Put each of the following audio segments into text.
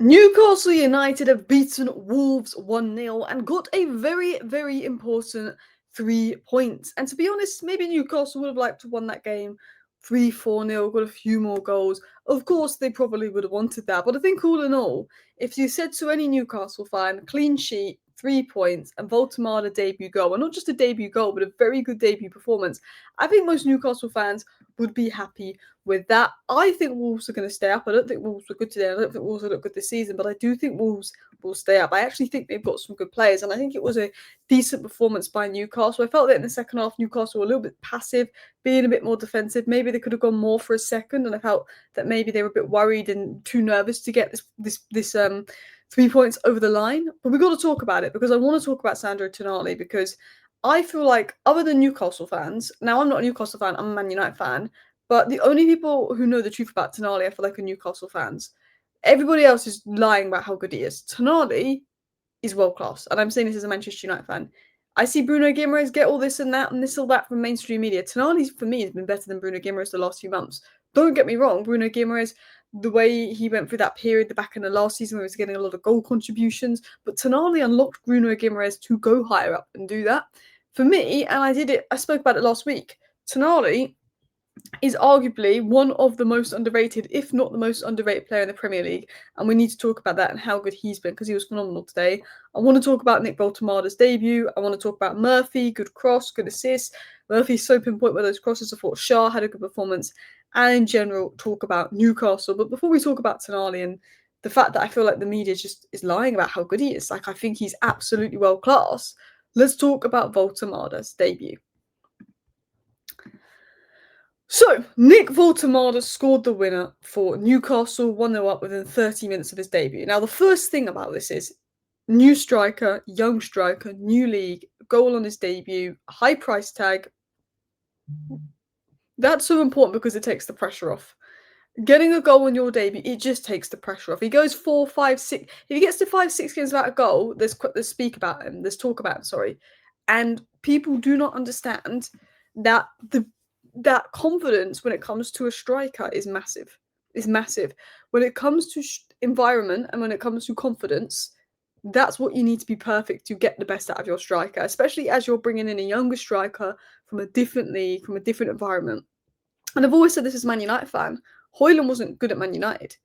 Newcastle United have beaten Wolves 1-0 and got a very, very important 3 points. And to be honest, maybe Newcastle would have liked to have won that game 3-4-0, got a few more goals. Of course, they probably would have wanted that. But I think all in all, if you said to any Newcastle fan, clean sheet, 3 points, and Woltemade debut goal, and not just a debut goal, but a very good debut performance, I think most Newcastle fans would be happy with that. I think Wolves are going to stay up. I don't think Wolves were good today. I don't think Wolves will look good this season, but I do think Wolves will stay up. I actually think they've got some good players, and I think it was a decent performance by Newcastle. I felt that in the second half, Newcastle were a little bit passive, being a bit more defensive. Maybe they could have gone more for a second, and I felt that maybe they were a bit worried and too nervous to get this 3 points over the line. But we've got to talk about it because I want to talk about Sandro Tonali because I feel like other than Newcastle fans, now I'm not a Newcastle fan, I'm a Man United fan, but the only people who know the truth about Tonali, I feel like, are Newcastle fans. Everybody else is lying about how good he is. Tonali is world class, and I'm saying this as a Manchester United fan. I see Bruno Guimaraes get all this and that and this or that from mainstream media. Tonali, for me, has been better than Bruno Guimaraes the last few months. Don't get me wrong, Bruno Guimaraes, the way he went through that period, the back end of last season, where he was getting a lot of goal contributions, but Tonali unlocked Bruno Guimaraes to go higher up and do that. For me, and I spoke about it last week, Tonali is arguably one of the most underrated, if not the most underrated player in the Premier League. And we need to talk about that and how good he's been because he was phenomenal today. I want to talk about Nick Woltemade's debut. I want to talk about Murphy, good cross, good assist. Murphy's so pinpoint with those crosses. I thought Shaw had a good performance. And in general, talk about Newcastle. But before we talk about Tonali and the fact that I feel like the media just is lying about how good he is, like I think he's absolutely world class, let's talk about Woltemade's debut. So, Nick Woltemade scored the winner for Newcastle 1-0 up within 30 minutes of his debut. Now, the first thing about this is new striker, young striker, new league, goal on his debut, high price tag. That's so important because it takes the pressure off. Getting a goal on your debut, it just takes the pressure off. He goes 4, 5, 6. If he gets to 5, 6 games without a goal, there's talk about him, sorry. And people do not understand that that confidence when it comes to a striker is massive. Is massive. When it comes to environment and when it comes to confidence, that's what you need to be perfect to get the best out of your striker, especially as you're bringing in a younger striker from a different league, from a different environment. And I've always said this as a Man United fan. Højlund wasn't good at Man United,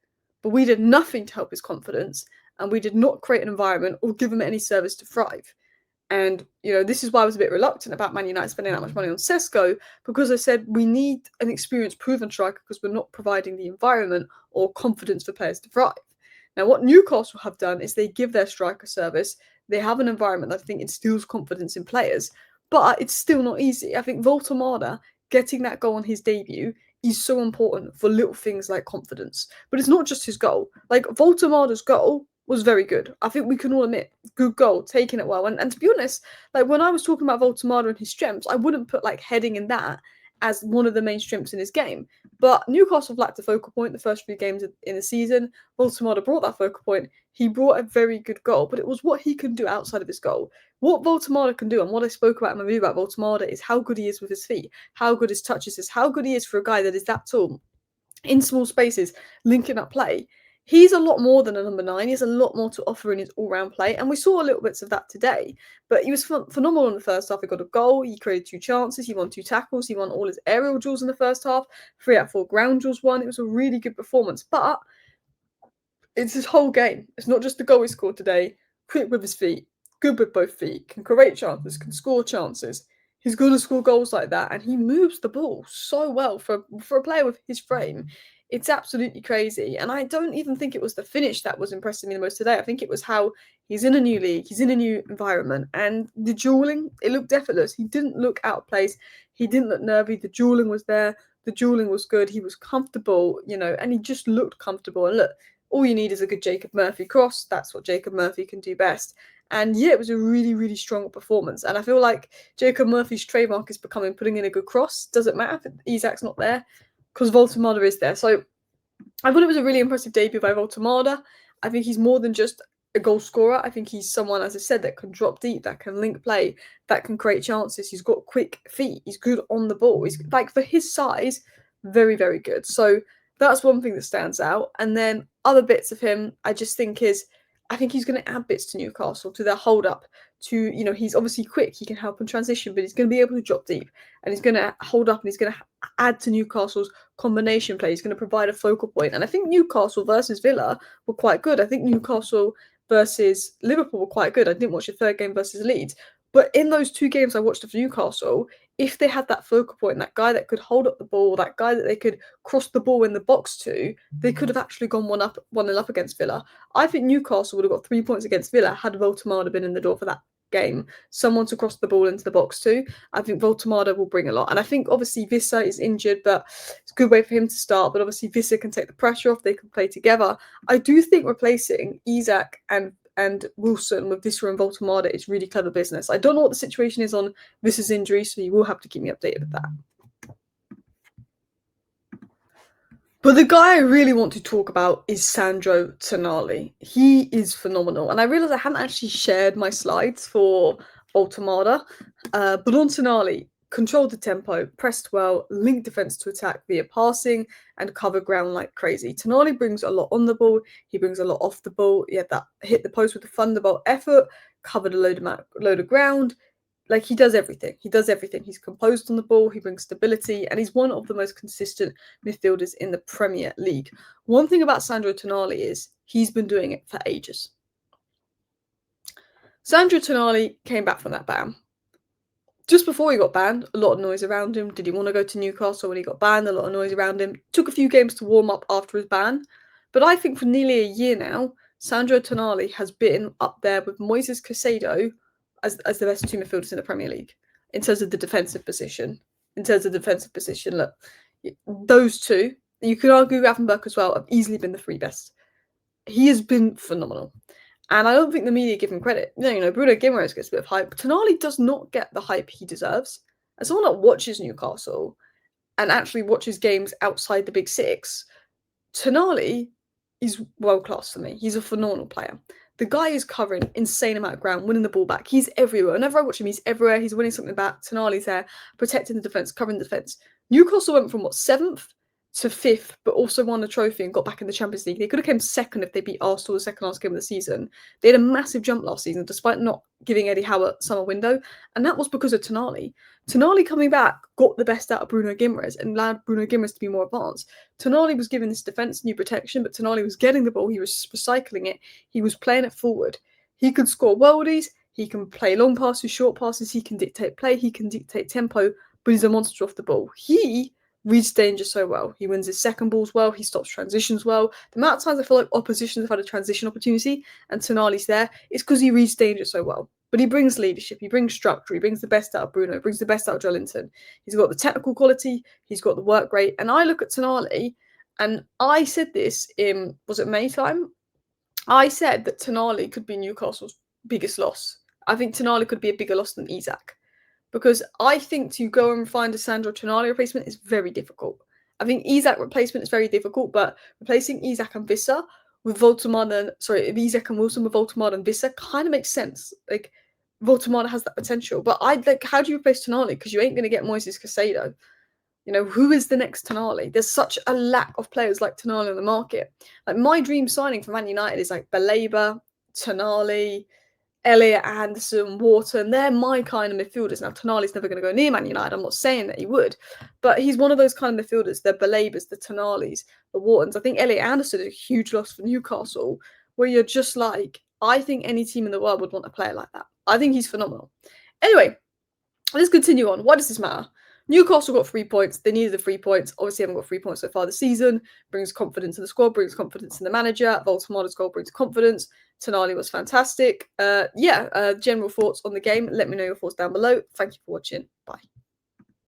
but we did nothing to help his confidence, and we did not create an environment or give him any service to thrive. And, this is why I was a bit reluctant about Man United spending that much money on Sesko, because I said we need an experienced, proven striker because we're not providing the environment or confidence for players to thrive. Now, what Newcastle have done is they give their striker service. They have an environment that I think instills confidence in players, but it's still not easy. I think Woltemade getting that goal on his debut is so important for little things like confidence. But it's not just his goal. Like, Woltemade's goal was very good. I think we can all admit, good goal, taking it well. And to be honest, like when I was talking about Woltemade and his strengths, I wouldn't put like heading in that as one of the main strengths in his game. But Newcastle lacked a focal point the first few games in the season. Woltemade brought that focal point. He brought a very good goal, but it was what he can do outside of his goal. What Woltemade can do, and what I spoke about in my review about Woltemade, is how good he is with his feet, how good his touches is, how good he is for a guy that is that tall, in small spaces, linking up play. He's a lot more than a number 9. He has a lot more to offer in his all-round play, and we saw a little bits of that today. But he was phenomenal in the first half. He got a goal, he created 2 chances, he won 2 tackles, he won all his aerial duels in the first half, 3 out of 4 ground duels won. It was a really good performance, but it's his whole game. It's not just the goal he scored today. Quick with his feet, good with both feet, can create chances, can score chances. He's going to score goals like that, and he moves the ball so well for a player with his frame. It's absolutely crazy. And I don't even think it was the finish that was impressing me the most today. I think it was how he's in a new league, he's in a new environment, and the duelling, it looked effortless. He didn't look out of place. He didn't look nervy. The duelling was there. The duelling was good. He was comfortable, and he just looked comfortable. And look, all you need is a good Jacob Murphy cross. That's what Jacob Murphy can do best. And yeah, it was a really, really strong performance. And I feel like Jacob Murphy's trademark is becoming putting in a good cross. Doesn't matter if Isak's not there, because Woltemade is there. So I thought it was a really impressive debut by Woltemade. I think he's more than just a goal scorer. I think he's someone, as I said, that can drop deep, that can link play, that can create chances. He's got quick feet. He's good on the ball. He's, like, for his size, very, very good. So That's one thing that stands out. And then other bits of him, I just think I think he's going to add bits to Newcastle, to their hold up, to, he's obviously quick, he can help in transition, but he's going to be able to drop deep, and he's going to hold up, and he's going to add to Newcastle's combination play. He's going to provide a focal point. And I think Newcastle versus Villa were quite good. I think Newcastle versus Liverpool were quite good. I didn't watch the third game versus Leeds. But in those two games I watched of Newcastle, if they had that focal point, that guy that could hold up the ball, that guy that they could cross the ball in the box to, they could have actually gone 1-0 up against Villa. I think Newcastle would have got 3 points against Villa had Woltemade been in the door for that game. Someone to cross the ball into the box to. I think Woltemade will bring a lot. And I think obviously Wissa is injured, but it's a good way for him to start. But obviously Wissa can take the pressure off. They can play together. I do think replacing Isak and Wilson with Wissa and Woltemade is really clever business. I don't know what the situation is on Vissa's injury, so you will have to keep me updated with that. But the guy I really want to talk about is Sandro Tonali. He is phenomenal. And I realised I hadn't actually shared my slides for Woltemade. But on Tonali, controlled the tempo, pressed well, linked defence to attack via passing, and covered ground like crazy. Tonali brings a lot on the ball. He brings a lot off the ball. He had that hit the post with a thunderbolt effort, covered a load of ground. Like, he does everything. He does everything. He's composed on the ball. He brings stability, and he's one of the most consistent midfielders in the Premier League. One thing about Sandro Tonali is he's been doing it for ages. Sandro Tonali came back from that ban. Just before he got banned, a lot of noise around him. Did he want to go to Newcastle when he got banned? A lot of noise around him. Took a few games to warm up after his ban. But I think for nearly a year now, Sandro Tonali has been up there with Moises Caicedo as the best two midfielders in the Premier League in terms of the defensive position. Look, those two, you could argue Gravenberch as well, have easily been the three best. He has been phenomenal. And I don't think the media give him credit. Bruno Guimaraes gets a bit of hype. Tonali does not get the hype he deserves. As someone that watches Newcastle and actually watches games outside the Big Six, Tonali is world class for me. He's a phenomenal player. The guy is covering insane amount of ground, winning the ball back. He's everywhere. Whenever I watch him, he's everywhere. He's winning something back. Tonali's there, protecting the defence, covering the defence. Newcastle went from 7th to 5th, but also won a trophy and got back in the Champions League. They could have come second if they beat Arsenal the second last game of the season. They had a massive jump last season, despite not giving Eddie Howe a summer window, and that was because of Tonali. Tonali coming back got the best out of Bruno Guimaraes and allowed Bruno Guimaraes to be more advanced. Tonali was giving this defence new protection, but Tonali was getting the ball, he was recycling it, he was playing it forward. He could score worldies, he can play long passes, short passes, he can dictate play, he can dictate tempo, but he's a monster off the ball. He reads danger so well. He wins his second balls well. He stops transitions well. The amount of times I feel like oppositions have had a transition opportunity and Tonali's there, it's because he reads danger so well. But he brings leadership. He brings structure. He brings the best out of Bruno. He brings the best out of Joelinton. He's got the technical quality. He's got the work rate. And I look at Tonali, and I said this in, was it May time? I said that Tonali could be Newcastle's biggest loss. I think Tonali could be a bigger loss than Isak. Because I think to go and find a Sandro Tonali replacement is very difficult. I think Isak replacement is very difficult, but replacing Isak and Wissa with Isak and Wilson with Woltemade and Wissa kind of makes sense. Like, Woltemade has that potential. But how do you replace Tonali? Because you ain't going to get Moises Caicedo. Who is the next Tonali? There's such a lack of players like Tonali on the market. Like, my dream signing for Man United is like Baleba, Tonali, Elliot Anderson, Wharton, they're my kind of midfielders. Now, Tonali's never going to go near Man United. I'm not saying that he would, but he's one of those kind of midfielders. The Balebas, the Tonalis, the Whartons. I think Elliot Anderson is a huge loss for Newcastle, where you're just like, I think any team in the world would want a player like that. I think he's phenomenal. Anyway, let's continue on. Why does this matter? Newcastle got 3 points. They needed the 3 points. Obviously, haven't got 3 points so far this season. Brings confidence in the squad, brings confidence in the manager. Woltemade's goal brings confidence. Tonali was fantastic. General thoughts on the game. Let me know your thoughts down below. Thank you for watching. Bye.